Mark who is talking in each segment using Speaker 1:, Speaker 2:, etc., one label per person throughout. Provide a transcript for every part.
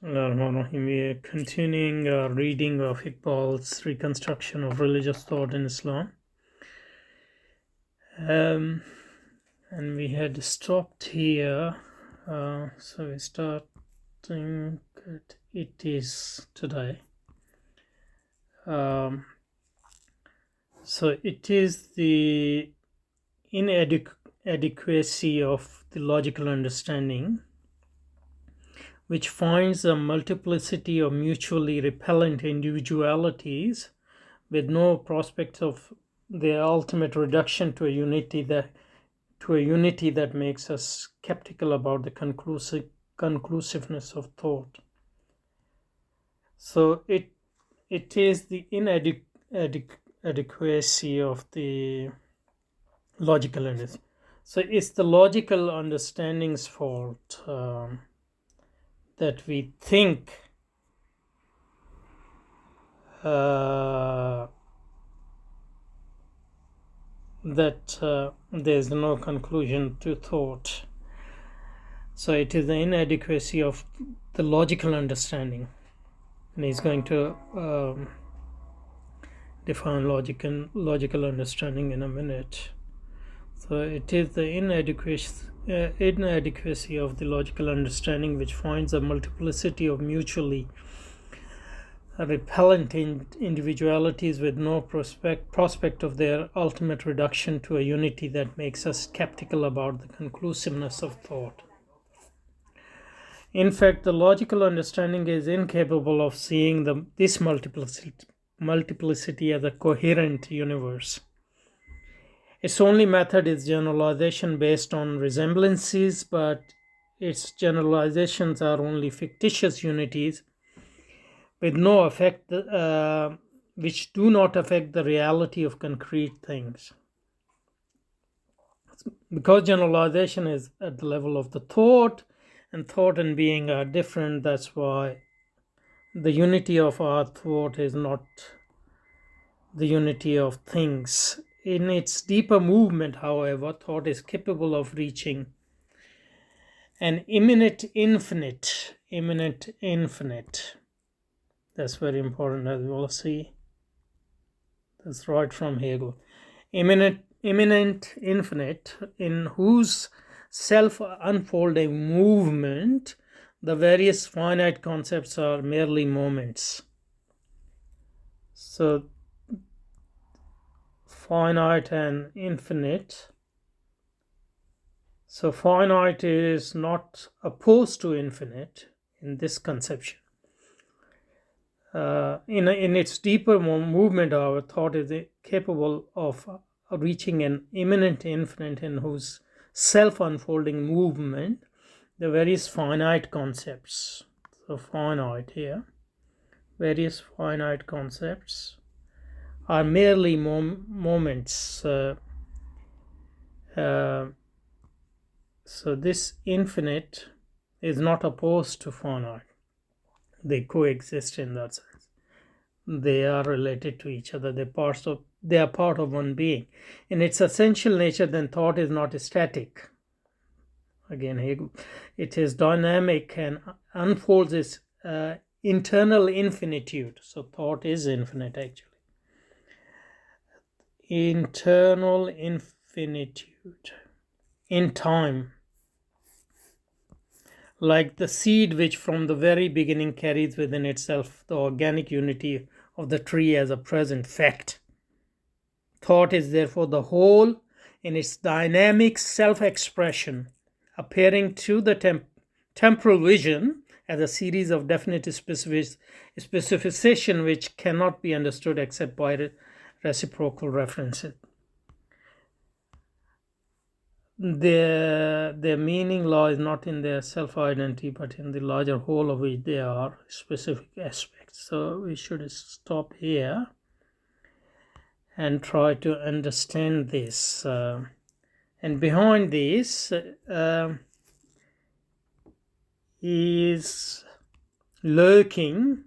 Speaker 1: We are continuing our reading of Iqbal's Reconstruction of Religious Thought in Islam. And we had stopped here. So we're starting at it is today. So it is the inadequacy of the logical understanding, which finds a multiplicity of mutually repellent individualities with no prospect of their ultimate reduction to a unity that makes us skeptical about the conclusiveness of thought. So it is the inadequacy of the logical understanding. So it's the logical understanding's fault that we think that there's no conclusion to thought. So it is the inadequacy of the logical understanding. And he's going to define logical understanding in a minute. So it is the inadequacy of the logical understanding, which finds a multiplicity of mutually repellent individualities with no prospect of their ultimate reduction to a unity that makes us skeptical about the conclusiveness of thought. In fact, the logical understanding is incapable of seeing this multiplicity as a coherent universe. Its only method is generalization based on resemblances, but its generalizations are only fictitious unities with no effect, which do not affect the reality of concrete things. Because generalization is at the level of the thought, and thought and being are different, that's why the unity of our thought is not the unity of things. In its deeper movement, however, thought is capable of reaching an imminent infinite. That's very important, as we will see. That's right from Hegel. Imminent infinite, in whose self-unfolding movement the various finite concepts are merely moments. So finite and infinite. So finite is not opposed to infinite in this conception. In its deeper movement, our thought is capable of reaching an imminent infinite in whose self-unfolding movement the various finite concepts. So finite here. Various finite concepts are merely moments. So this infinite is not opposed to finite. They coexist in that sense. They are related to each other. They are part of one being. In its essential nature, then thought is not static. Again, Hegel. It is dynamic and unfolds its internal infinitude. So thought is infinite, actually. Internal infinitude in time, like the seed which from the very beginning carries within itself the organic unity of the tree as a present fact. Thought is therefore the whole in its dynamic self-expression, appearing to the temporal vision as a series of definite specification which cannot be understood except by reciprocal references. Their meaning lies not in their self-identity, but in the larger whole of which they are specific aspects. So we should stop here and try to understand this. And behind this is lurking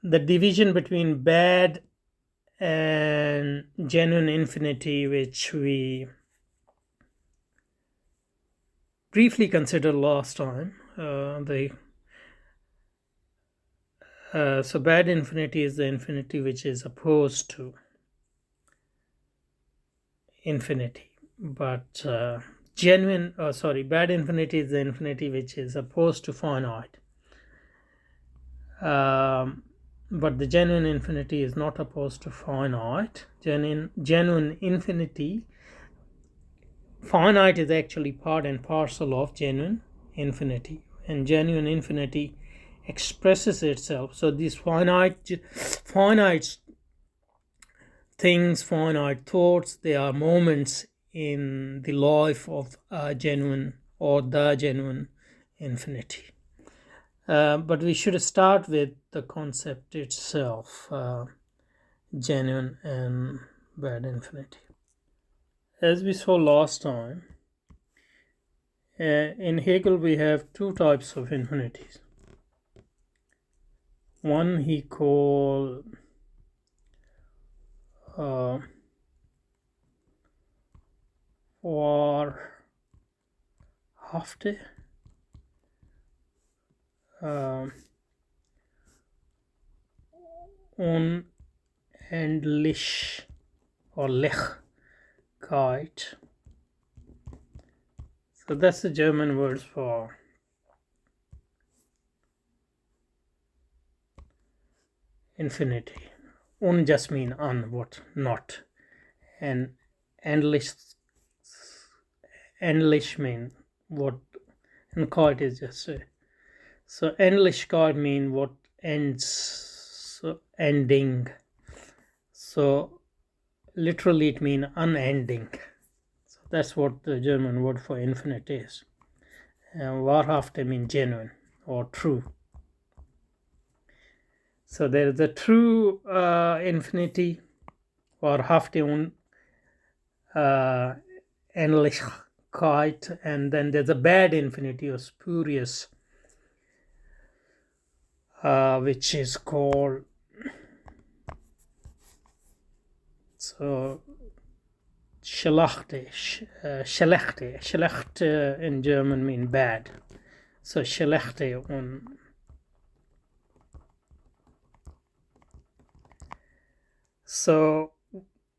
Speaker 1: the division between bad and genuine infinity, which we briefly considered last time. So bad infinity is the infinity which is opposed to infinity, but bad infinity is the infinity which is opposed to finite. But the genuine infinity is not opposed to finite. Genuine infinity, finite is actually part and parcel of genuine infinity, and genuine infinity expresses itself. So these finite things, finite thoughts, they are moments in the life of a genuine or the genuine infinity. But we should start with the concept itself, genuine and bad infinity. As we saw last time, in Hegel we have two types of infinities. One he called wahrhafte, unendlich or unendlichkeit. So that's the German word for infinity. Un just mean what, not, and endlich mean what, and kite is just so endlichkeit mean what ends, so ending. So literally it means unending. So that's what the German word for infinite is. Wahrhafte means genuine or true. So there is a true infinity, wahrhafte unendlichkeit, and then there's a bad infinity or spurious, which is called schlechte. Schlechte in German mean bad. So schlechte So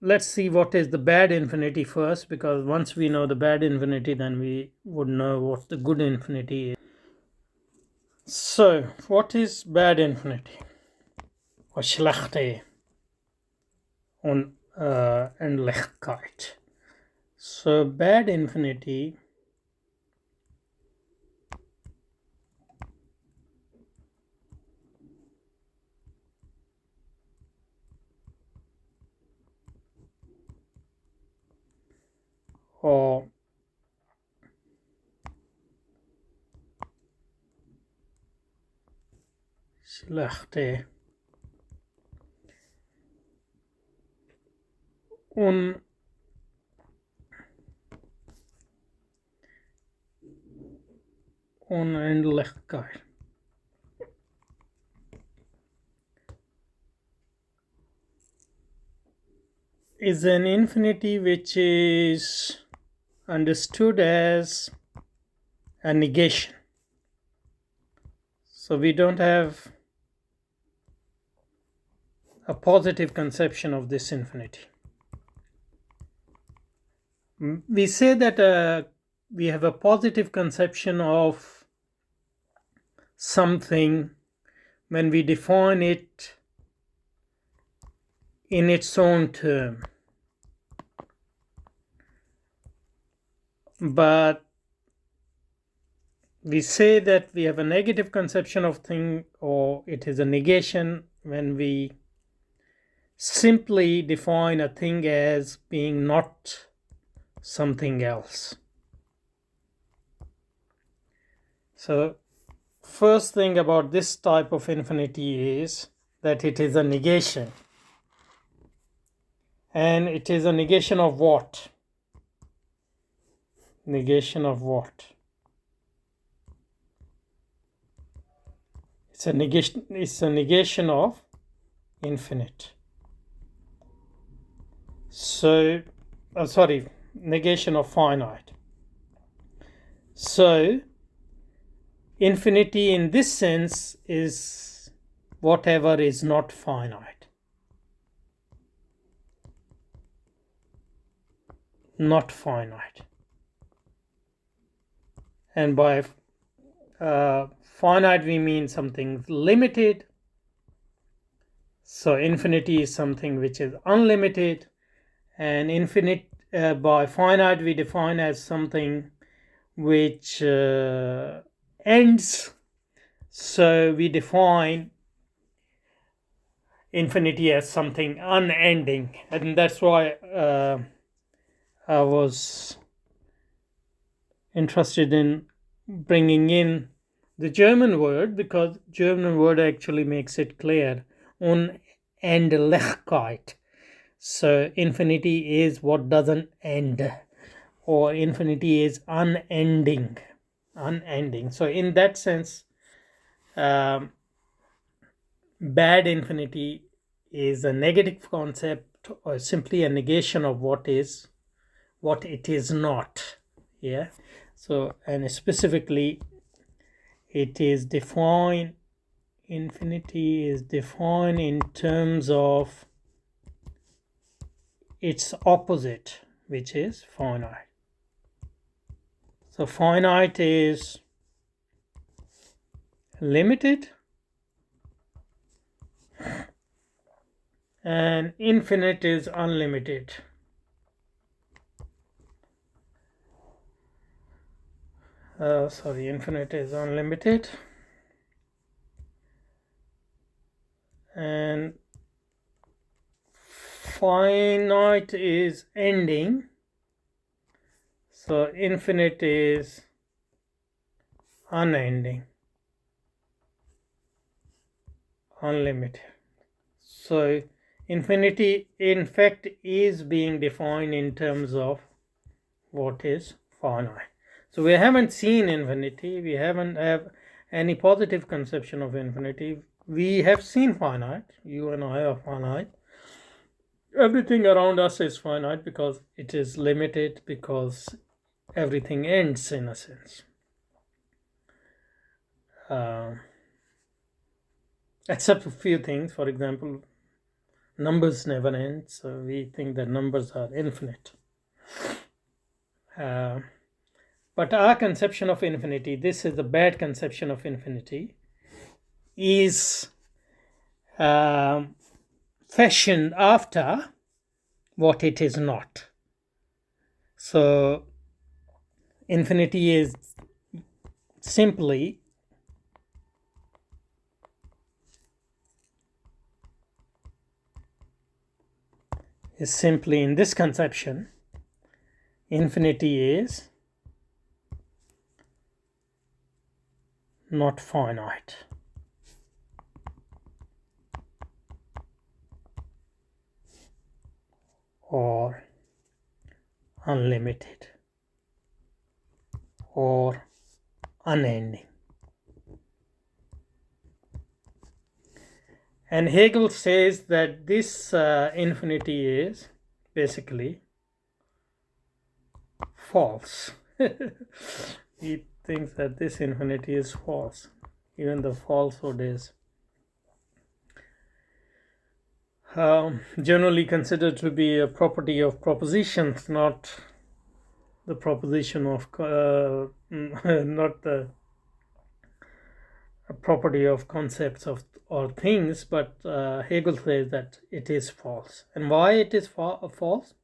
Speaker 1: let's see what is the bad infinity first, because once we know the bad infinity, then we would know what the good infinity is. So what is bad infinity or schlechte unendlichkeit? So bad infinity or schlechte unendlichkeit is an infinity which is understood as a negation. So we don't have a positive conception of this infinity. We say that we have a positive conception of something when we define it in its own term. But we say that we have a negative conception of thing, or it is a negation when we simply define a thing as being not something else. So first thing about this type of infinity is that it is a negation. And it is a negation of what? Negation of what? It's a negation of infinite. So, negation of finite. So, Infinity in this sense is whatever is not finite. Not finite. And by finite we mean something limited. So infinity is something which is unlimited, and infinite by finite we define as something which ends. So we define infinity as something unending, and that's why I was interested in bringing in the German word, because German word actually makes it clear. Unendlichkeit. So infinity is what doesn't end, or infinity is unending. So in that sense, bad infinity is a negative concept, or simply a negation of what it is not. Yeah. So, and specifically it is defined, infinity is defined in terms of its opposite, which is finite. So finite is limited and infinite is unlimited. Infinite is unlimited and finite is ending. So infinite is unending, unlimited. So infinity in fact is being defined in terms of what is finite. So we haven't seen infinity, we haven't have any positive conception of infinity. We have seen finite. You and I are finite. Everything around us is finite because it is limited, because everything ends in a sense. Except a few things. For example, numbers never end, so we think that numbers are infinite. But our conception of infinity, this is the bad conception of infinity, is fashioned after what it is not. So infinity is simply in this conception, infinity is not finite, or unlimited, or unending. And Hegel says that this infinity is basically false. He thinks that this infinity is false, even the falsehood is generally considered to be a property of propositions, not the proposition of not the a property of concepts of or things, but Hegel says that it is false. And why it is false?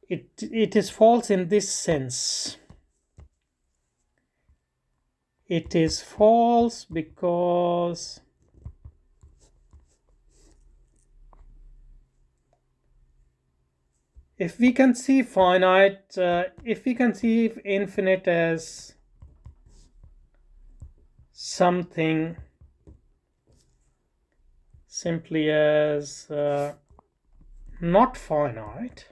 Speaker 1: It is false in this sense. It is false because if we conceive finite, if we conceive infinite as something simply as not finite,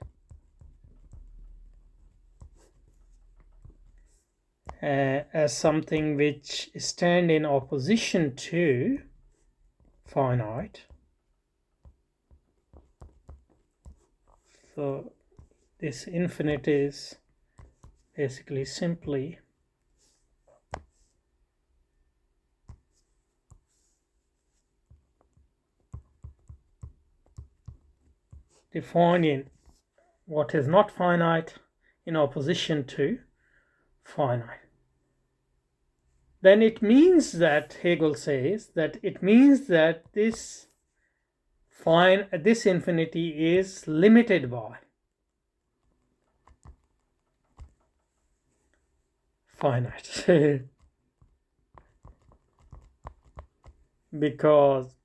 Speaker 1: as something which stand in opposition to finite, so this infinite is basically simply defining what is not finite in opposition to finite. Then it means that, Hegel says, that it means that this infinity is limited by finite. Because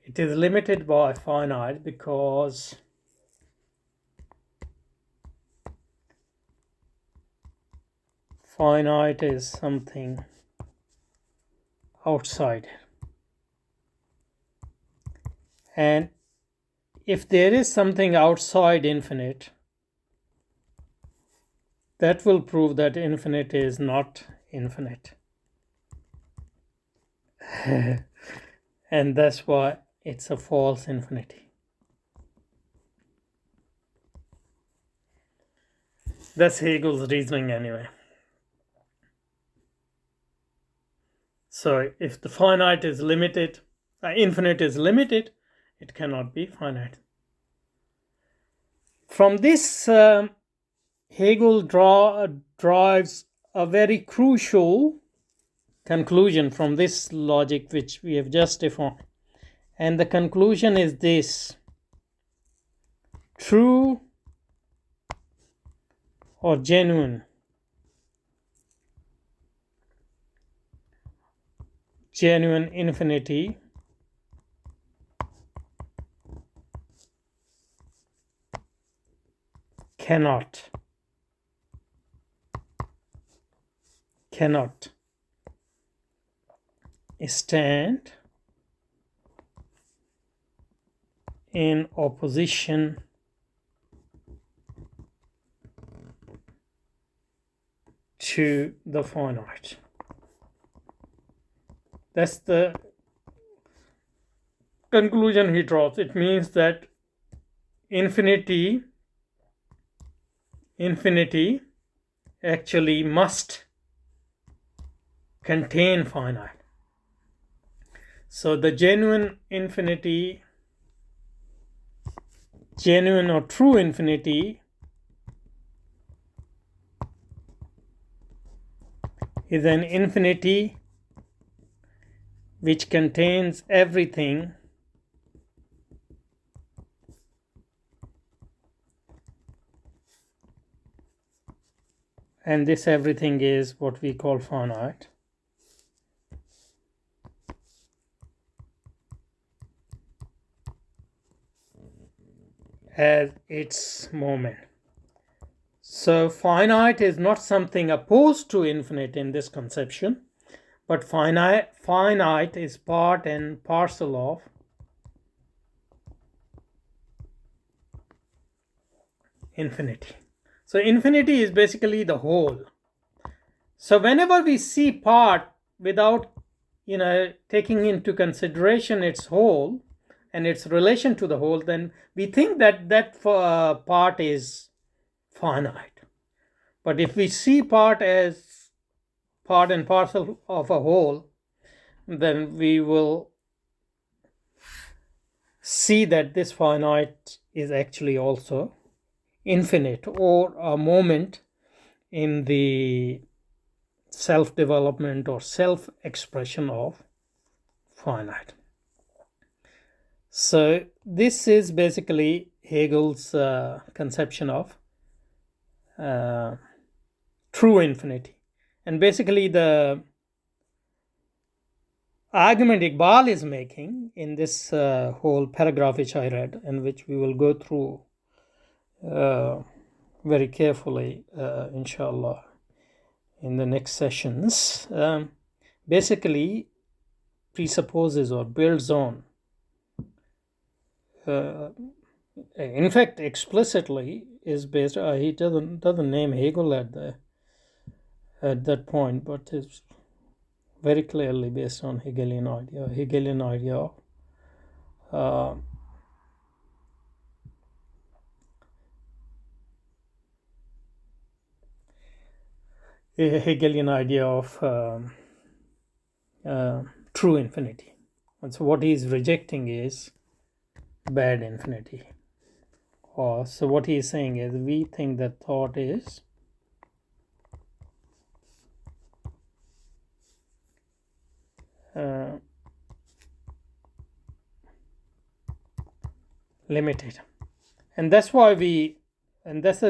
Speaker 1: it is limited by finite because finite is something outside. And if there is something outside infinite, that will prove that infinite is not infinite. And that's why it's a false infinity. That's Hegel's reasoning anyway. So if the finite is limited, infinite is limited, it cannot be finite. From this, Hegel drives a very crucial conclusion from this logic which we have just defined. And the conclusion is this: true or genuine infinity cannot stand in opposition to the finite. That's the conclusion he draws. It means that infinity actually must contain finite. So the genuine or true infinity is an infinity which contains everything and this everything is what we call finite. As its moment. So finite is not something opposed to infinite in this conception, but finite is part and parcel of infinity. So infinity is basically the whole. So whenever we see part without taking into consideration its whole and its relation to the whole, then we think that part is finite. But if we see part as part and parcel of a whole, then we will see that this finite is actually also infinite, or a moment in the self-development or self-expression of finite. So this is basically Hegel's conception of true infinity. And basically the argument Iqbal is making in this whole paragraph which I read, and which we will go through very carefully, inshallah, in the next sessions, basically presupposes or builds on, in fact explicitly is based, he doesn't name Hegel at that point, but it's very clearly based on Hegelian idea a Hegelian idea of true infinity. And so what he is rejecting is bad infinity. Or so what he is saying is, we think that thought is limited, and that's the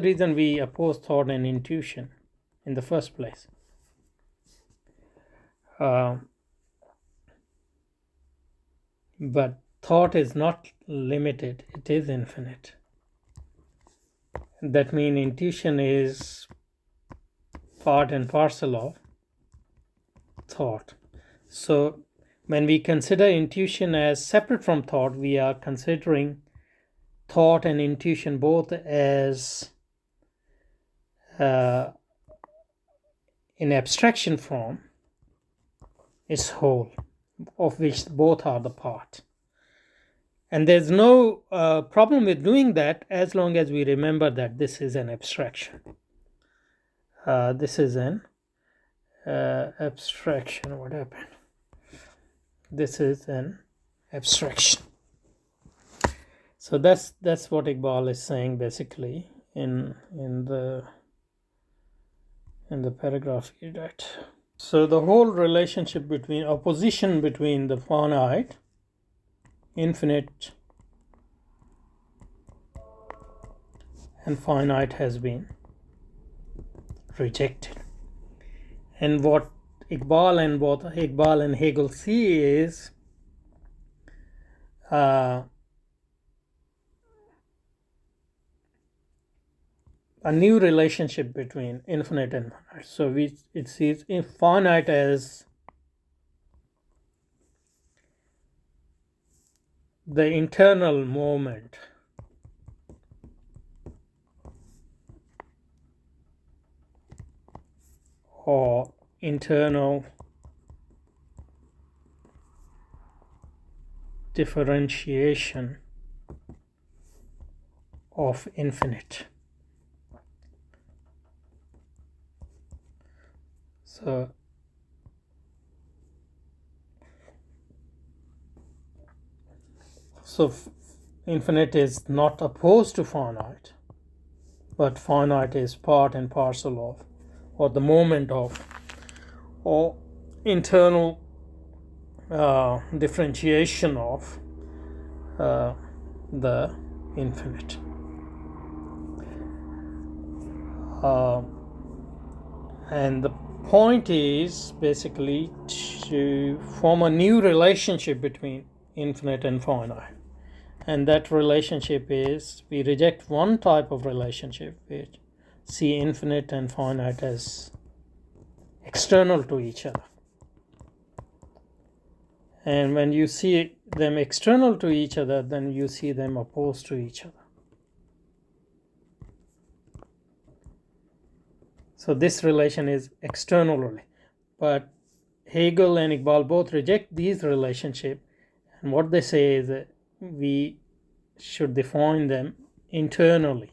Speaker 1: reason we oppose thought and intuition in the first place. But thought is not limited, it is infinite. That means intuition is part and parcel of thought. So when we consider intuition as separate from thought, we are considering thought and intuition both as in abstraction form is whole, of which both are the part. And there's no problem with doing that as long as we remember that this is an abstraction. This is an abstraction. What happened? This is an abstraction. So that's what Iqbal is saying basically in the paragraph he read. So the whole relationship between opposition between the finite, infinite, and finite has been rejected. And what Iqbal and Hegel see is a new relationship between infinite and finite. So it sees finite as the internal moment or internal differentiation of infinite. So infinite is not opposed to finite, but finite is part and parcel of, or the moment of, or internal differentiation of the infinite. And the point is basically to form a new relationship between infinite and finite. And that relationship is, we reject one type of relationship which see infinite and finite as external to each other. And when you see them external to each other, then you see them opposed to each other. So this relation is external, but Hegel and Iqbal both reject these relationships, and what they say is that we should define them internally.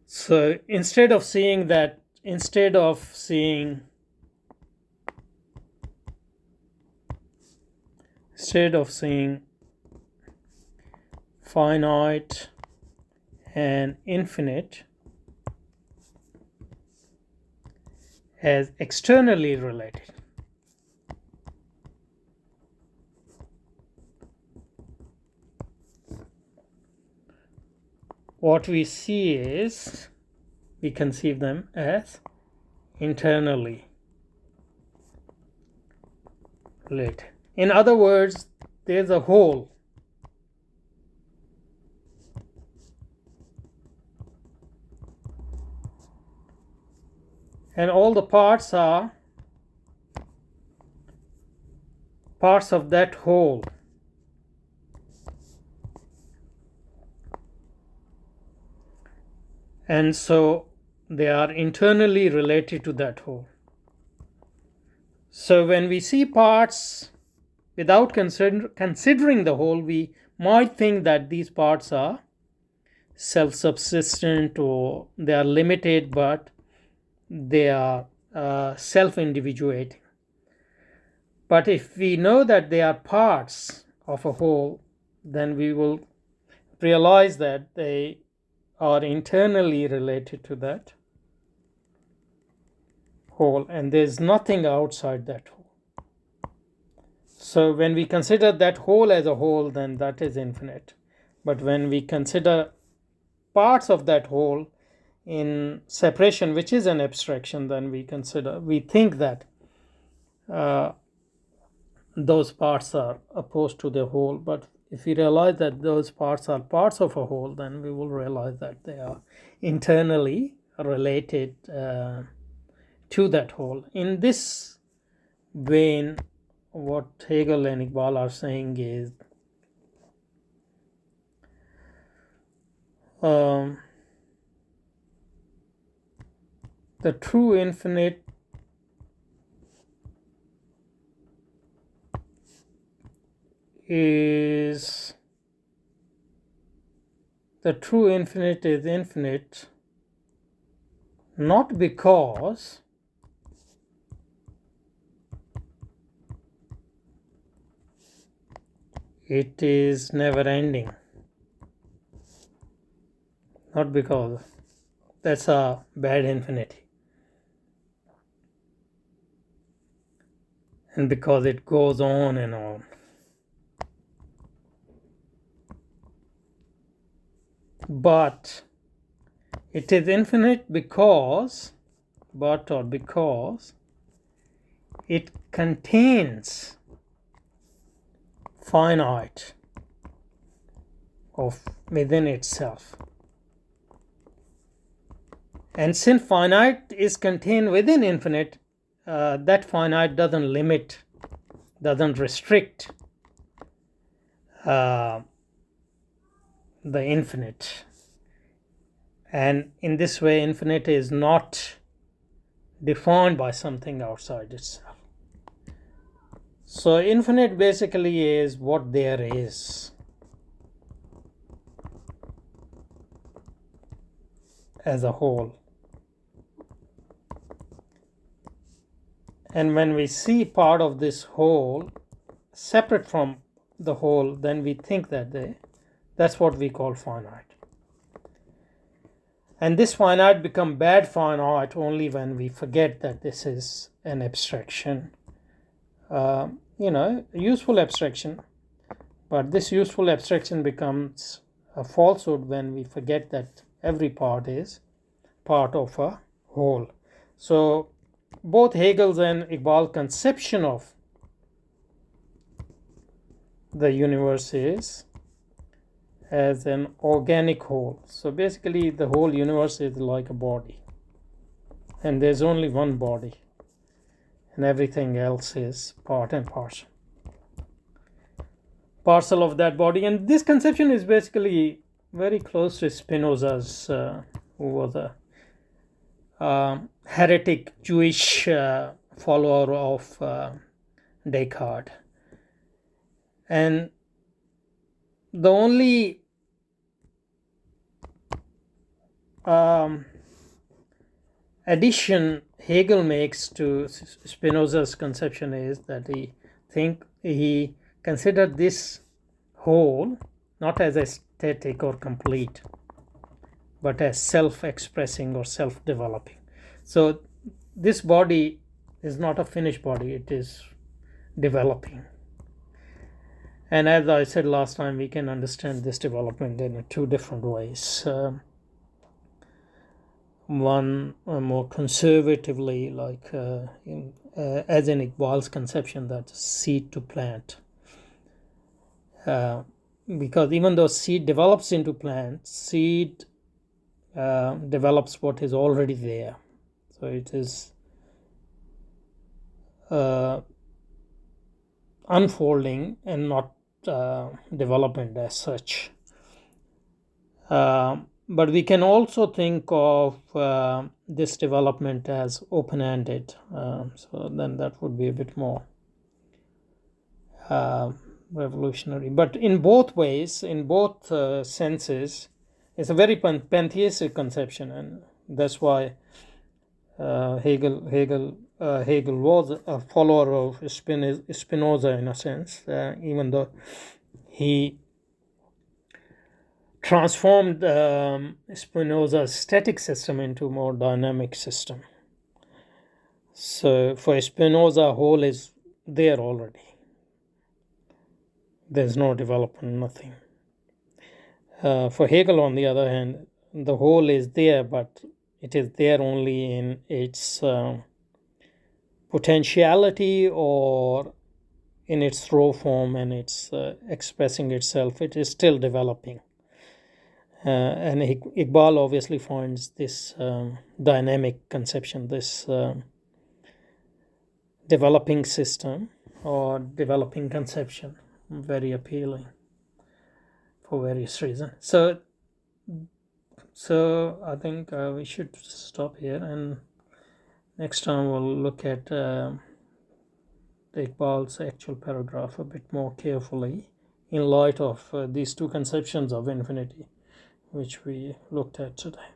Speaker 1: So instead of seeing finite and infinite as externally related, what we see is, we conceive them as internally related. In other words, there's a whole. And all the parts are parts of that whole. And so they are internally related to that whole. So when we see parts without considering the whole, we might think that these parts are self-subsistent, or they are limited, but they are self-individuating. But if we know that they are parts of a whole, then we will realize that they are internally related to that whole, and there's nothing outside that whole. So when we consider that whole as a whole, then that is infinite. But when we consider parts of that whole in separation, which is an abstraction, then we think that those parts are opposed to the whole. But if we realize that those parts are parts of a whole, then we will realize that they are internally related to that whole. In this vein, what Hegel and Iqbal are saying is the true infinite is infinite not because it is never ending, not because that's a bad infinity, and because it goes on and on. But it is infinite because it contains finite of within itself. And since finite is contained within infinite, that finite doesn't limit, doesn't restrict the infinite. And in this way, infinite is not defined by something outside itself. So infinite basically is what there is as a whole. And when we see part of this whole separate from the whole, then we think that that's what we call finite. And this finite becomes bad finite only when we forget that this is an abstraction, useful abstraction. But this useful abstraction becomes a falsehood when we forget that every part is part of a whole. So both Hegel's and Iqbal's conception of the universe is as an organic whole. So basically the whole universe is like a body, and there's only one body, and everything else is part and parcel of that body. And this conception is basically very close to Spinoza's, who was a heretic Jewish follower of Descartes. And the only addition Hegel makes to Spinoza's conception is that he considered this whole not as aesthetic or complete, but as self-expressing or self-developing. So this body is not a finished body, it is developing. And as I said last time, we can understand this development in two different ways. One more conservatively, like as in Iqbal's conception, that seed to plant. Because even though seed develops into plant, seed develops what is already there. So it is unfolding and not development as such. But we can also think of this development as open-ended. So then that would be a bit more revolutionary. But in both ways, in both senses, It's a very pantheistic conception, and that's why Hegel was a follower of Spinoza in a sense, even though he transformed Spinoza's static system into a more dynamic system. So for Spinoza, whole is there already. There's no development, nothing. For Hegel, on the other hand, the whole is there, but it is there only in its potentiality or in its raw form, and it's expressing itself. It is still developing. And Iqbal obviously finds this dynamic conception, this developing system or developing conception, very appealing for various reasons. So I think we should stop here, and next time we'll look at the Iqbal's actual paragraph a bit more carefully in light of these two conceptions of infinity which we looked at today.